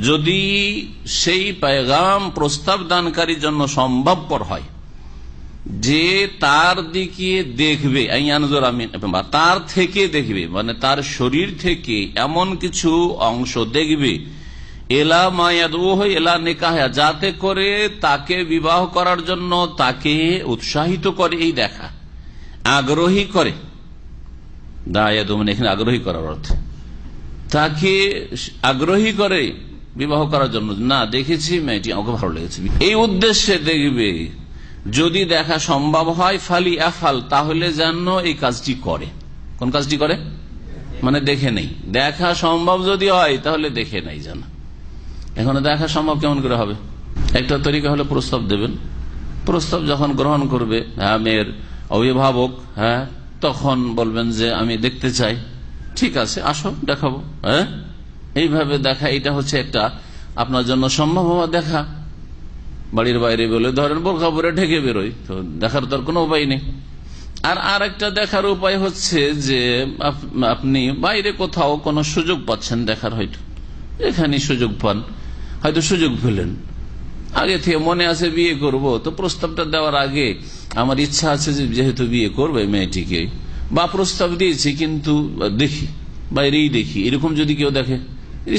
যদি সেই পেগাম প্রস্তাব দানকারীর জন্য সম্ভবপর হয় যে তার দিকে দেখবে, তার থেকে দেখবে মানে তার শরীর থেকে এমন কিছু অংশ দেখবে এলা মায়াদু এলা নিকাহা, যাতে করে তাকে বিবাহ করার জন্য তাকে উৎসাহিত করে, এই দেখা আগ্রহী করে। এখানে আগ্রহী করার অর্থ তাকে আগ্রহী করে বিবাহ করার জন্য, না দেখেছি মেয়েটি আমাকে ভালো লেগেছে, এই উদ্দেশ্যে দেখবে। যদি দেখা সম্ভব হয় ফালি আফাল, তাহলে যেন এই কাজটি করে। কোন কাজটি করে? মানে দেখে নেই। দেখা সম্ভব যদি হয় তাহলে দেখে নেই যেন। এখন দেখা সম্ভব কেমন করে হবে? একটা তরিকা হলে প্রস্তাব দেবেন। প্রস্তাব যখন গ্রহণ করবে মেয়ের অভিভাবক, তখন বলবেন যে আমি দেখতে চাই। ঠিক আছে, আসো দেখাবো। এইভাবে দেখা, এটা হচ্ছে একটা আপনার জন্য সম্ভব হওয়া দেখা। বাড়ির বাইরে বলে ধরেন বোরখা পরে ঢেকে বেরোয়, তো দেখার তো কোনো উপায় নেই। আর একটা দেখার উপায় হচ্ছে যে আপনি বাইরে কোথাও কোনো সুযোগ পাচ্ছেন দেখার, হয়তো এখানে সুযোগ পান, হয়তো সুযোগ পেলেন, আগে থেকে মনে আছে বিয়ে করব, তো প্রস্তাবটা দেওয়ার আগে আমার ইচ্ছা আছে যে যেহেতু বিয়ে করবে মেয়েটিকে, বা প্রস্তাব দিয়েছি কিন্তু দেখি বাইরেই দেখি, এরকম যদি কেউ দেখে,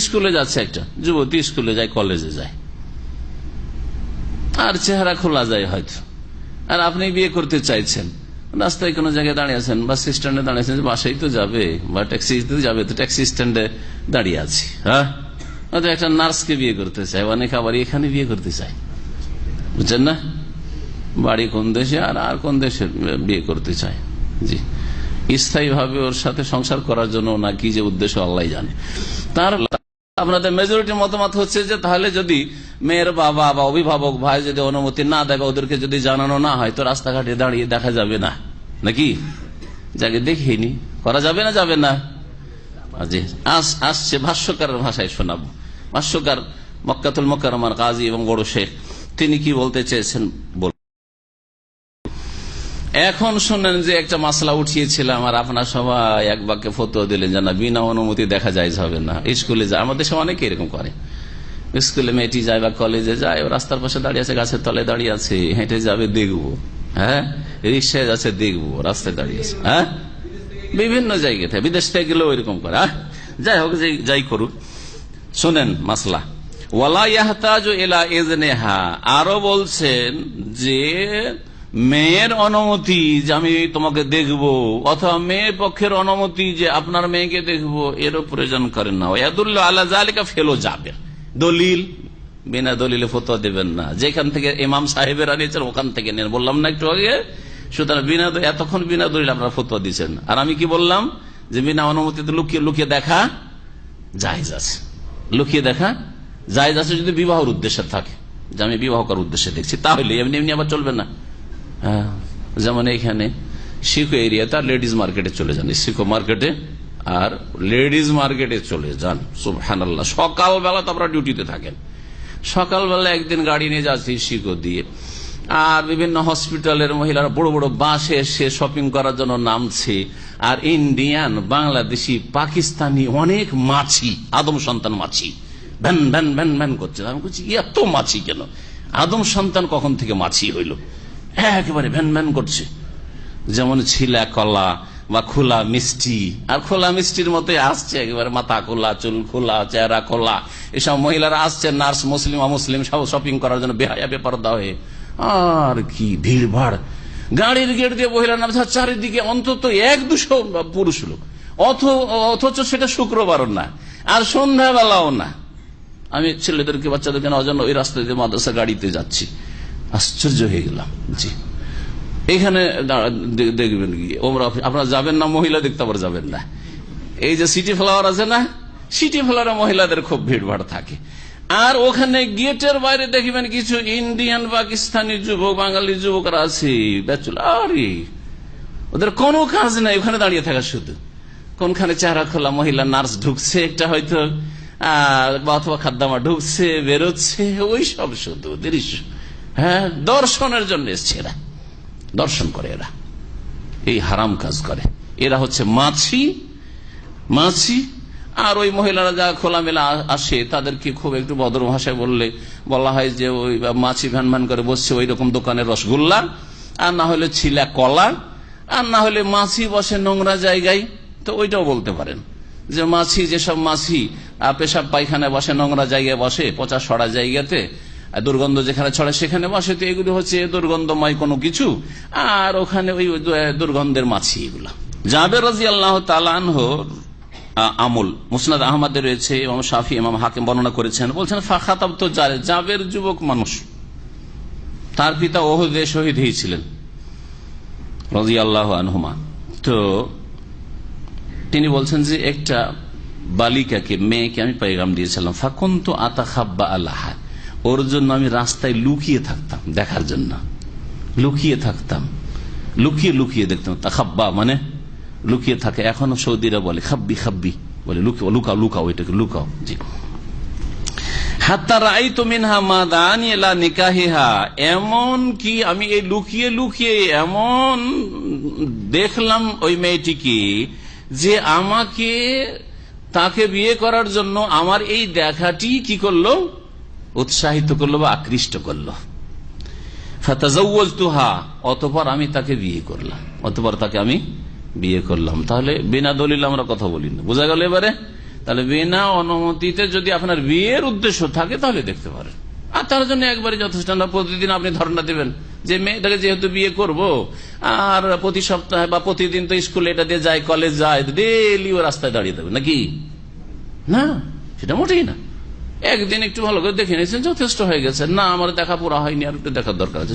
স্কুলে যাচ্ছে একটা যুবতী, স্কুলে যায়, কলেজে যায়, আর চেহারা খোলা যায় হয়তো, আর আপনি বিয়ে করতে চাইছেন, রাস্তায় কোনো জায়গায় দাঁড়িয়ে আছেন, বাস স্ট্যান্ডে দাঁড়িয়ে আছেন, বাসায় তো যাবে বা ট্যাক্সিতে যাবে, তো ট্যাক্সি স্ট্যান্ডে দাঁড়িয়ে আছি। একটা নার্সকে বিয়ে করতে চায়, অনেক আবার এখানে বিয়ে করতে চায়, বুঝছেন না, বাড়ি কোন দেশে আর কোন দেশে বিয়ে করতে চায়। জি, স্থায়ী ভাবে ওর সাথে সংসার করার জন্য না কি যে উদ্দেশ্য আল্লাহ জানে। তার আপনাদের মেজরিটির মতামত হচ্ছে যে তাহলে যদি মেয়ের বাবা বা অভিভাবক ভাই যদি অনুমতি না দেয়, ওদেরকে যদি জানানো না হয়, তো রাস্তাঘাটে দাঁড়িয়ে দেখা যাবে না, নাকি যাকে দেখিনি করা যাবে না, যাবে না। আসছে ভাষ্যকারের ভাষায় শোনাবো। ভাষ্যকার মক্কাতুল মুকাররমার কাজী এবং বড় শেখ, তিনি কি বলতে চেয়েছেন বল। এখন শুনেন যে একটা মাসলা উঠিয়েছিলাম, আর আপনার সবাই এক বাক্যে ফতোয়া দিলেন যে না, বিনা অনুমতি দেখা যায় হবে না। স্কুলে যায়, আমাদের সব অনেকে এরকম করে, স্কুলে মেয়েটি যায় বা কলেজে যায়, রাস্তার পাশে দাঁড়িয়ে আছে, গাছের তলে দাঁড়িয়ে আছে, হেঁটে যাবে দেখবো, রিক্সায় যাচ্ছে দেখবো, রাস্তায় দাঁড়িয়ে আছে, বিভিন্ন জায়গা থেকে, বিদেশ থেকে গেলেও এরকম করে। যাই হোক, যাই করুক, শোনেন মাসলা। ওয়ালা ইয়াহতাজু ইলা ইজনিহা, আরো বলছেন যে মেয়ের অনুমতি যে আমি তোমাকে দেখবো, অথবা মেয়ের পক্ষের অনুমতি যে আপনার মেয়েকে দেখবো, এরও প্রয়োজন করেন না। ইয়াদুল্লু আলা যালিকা ফেলো যাবে, দলিল বিনা দলিলে ফতোয়া দেবেন না। যেখান থেকে ইমাম সাহেবেরা নিয়েছেন ওখান থেকে নেন, বললাম না একটু আগে। সুতরাং এতক্ষণ বিনা দলিল আপনারা ফতোয়া দিচ্ছেন, আর আমি কি বললাম যে বিনা অনুমতিতে লুকিয়ে লুকিয়ে দেখা জায়েজ আছে। লুকিয়ে দেখা জায়েজ আছে যদি বিবাহের উদ্দেশ্যে থাকে, যে আমি বিবাহ করার উদ্দেশ্যে দেখছি, তাহলে এমনি এমনি আবার চলবে না। যেমন এইখানে শিখো এরিয়াতে আর লেডিজ মার্কেটে চলে যান, শিখো মার্কেটে আর লেডিজ মার্কেটে চলে যান, সুবহানাল্লাহ। সকালবেলা তো আপনারা ডিউটিতে থাকেন, সকালবেলা একদিন গাড়ি নিয়ে যাচ্ছি শিখো দিয়ে, আর বিভিন্ন হসপিটালের মহিলারা বড় বড় বাসে এসে শপিং করার জন্য নামছে, আর ইন্ডিয়ান, বাংলাদেশি, পাকিস্তানি অনেক মাছি, আদম সন্তান মাছি ভ্যান ভ্যান ভ্যান ভ্যান করছে। আমি বলছি এত মাছি কেন? আদম সন্তান কখন থেকে মাছি হইল? একেবারে ভ্যান ভ্যান করছে, যেমন ছিলা কলা বা খোলা মিষ্টি, আর খোলা মিষ্টির মতোই আসছে, একেবারে মাথা খোলা, চুল খোলা, চেহারা খোলা, এসব মহিলারা আসছে নার্স, মুসলিম অমুসলিম সব শপিং করার জন্য বেহায়া বেপরদা হয়ে। আর কি ভিড় ভাড়, গাড়ির গেট দিয়ে মহিলা নামছে, চারিদিকে অন্তত 1-200 পুরুষ লোক, অথচ সেটা শুক্রবারও না আর সন্ধ্যাবেলাও না। আমি ছেলেদেরকে বাচ্চাদেরকে নেওয়ার জন্য ওই রাস্তা দিয়ে মাদ্রাসা গাড়িতে যাচ্ছি, আশ্চর্য হয়ে গেলাম। জি, এখানে দেখবেন কি আপনারা যাবেন না, মহিলা দেখতে আবার যাবেন না। এই যে সিটি ফ্লাওয়ার আছে না, সিটি ফ্লাওয়ারে মহিলাদের খুব ভিড় ভাড় থাকে, আর ওখানে গেটের বাইরে দেখবেন কিছু ইন্ডিয়ান, পাকিস্তানি যুবক, বাঙালি যুবকরা আছে, আরে ওদের কোনো কাজ নাই, ওখানে দাঁড়িয়ে থাকা শুধু। কোনখানে চেহারা খোলা মহিলা নার্স ঢুকছে একটা হয়তো, অথবা খাদ্দামা ঢুকছে বেরোচ্ছে, ওই সব শুধু দৃশ্য। দর্শনের জন্য এসছে এরা, দর্শন করে এরা, এই হারাম কাজ করে। এরা হচ্ছে মাছি। আর ওই মহিলারা যা খোলামেলা আসে তাদেরকে খুব একটু ভদ্র ভাষায় বলা হয় যে ওই মাছি ভ্যান করে বসছে ওই রকম দোকানের রসগোল্লা, আর না হলে ছিলা কলা, আর না হলে মাছি বসে নোংরা জায়গায়, তো ওইটাও বলতে পারেন যে মাছি, যেসব মাছি পেশাব পায়খানায় বসে, নোংরা জায়গায় বসে, পচা সড়া জায়গাতে, দুর্গন্ধ যেখানে ছড়ে সেখানে বসে, তো এগুলো হচ্ছে দুর্গন্ধময় কোনো কিছু, আর ওখানে ওই দুর্গন্ধের মাছি এগুলা। জাবের রাদিয়াল্লাহু তাআলা আনহু আমল মুসনাদ আহমদে রয়েছে, ইমাম শাফি ইমাম হাকিম বর্ণনা করেছেন, বলছেন ফাখাতাব তো জাবের যুবক মানুষ, তার পিতা ওহুদে শহীদ হয়েছিলেন রাদিয়াল্লাহু আনহুমা। তো তিনি বলছেন যে একটা বালিকাকে, মেয়েকে আমি পেগাম দিয়েছিলাম, ফাকুনতু আতাখাব্বা আলাহা, ওর জন্য আমি রাস্তায় লুকিয়ে থাকতাম, দেখার জন্য লুকিয়ে থাকতাম, লুকিয়ে দেখতাম। তাখাব্বা মানে লুকিয়ে থাকে, এখনো সৌদিরা বলে খাব্বি বলে, লুকাও এটাকে লুকাও। জি, হাত্তা রাআইতু মিনহা মাদানি ইলা নিকাহিহা, এমন কি আমি এই লুকিয়ে এমন দেখলাম ওই মেয়েটিকে যে আমাকে, তাকে বিয়ে করার জন্য আমার এই দেখাটি কি করলো, উৎসাহিত করলো বা আকৃষ্ট করলো। ফাতাজাওয়াজতুহা, অতঃপর আমি তাকে বিয়ে করলাম। তাহলে বিনা দলিল আমরা কথা বলি না, বোঝা গেল এবারে? তাহলে বিনা অনুমতিতে যদি আপনার বিয়ের উদ্দেশ্য থাকে তাহলে দেখতে পারেন, আর তার জন্য একবারে যথেষ্ট না। প্রতিদিন আপনি ধারণা দেবেন যে মেয়েটাকে যেহেতু বিয়ে করব, আর প্রতি সপ্তাহে বা প্রতিদিন তো স্কুলে এটা দিয়ে যায়, কলেজ যায়, ডেইলি ও রাস্তায় দাঁড়িয়ে দেবে নাকি? না, সেটা মোটেই না। একদিন একটু ভালো করে দেখে নিয়েছেন, যথেষ্ট হয়ে গেছে। না, আমার দেখা পুরা হয়নি, আর একটু দেখার দরকার আছে।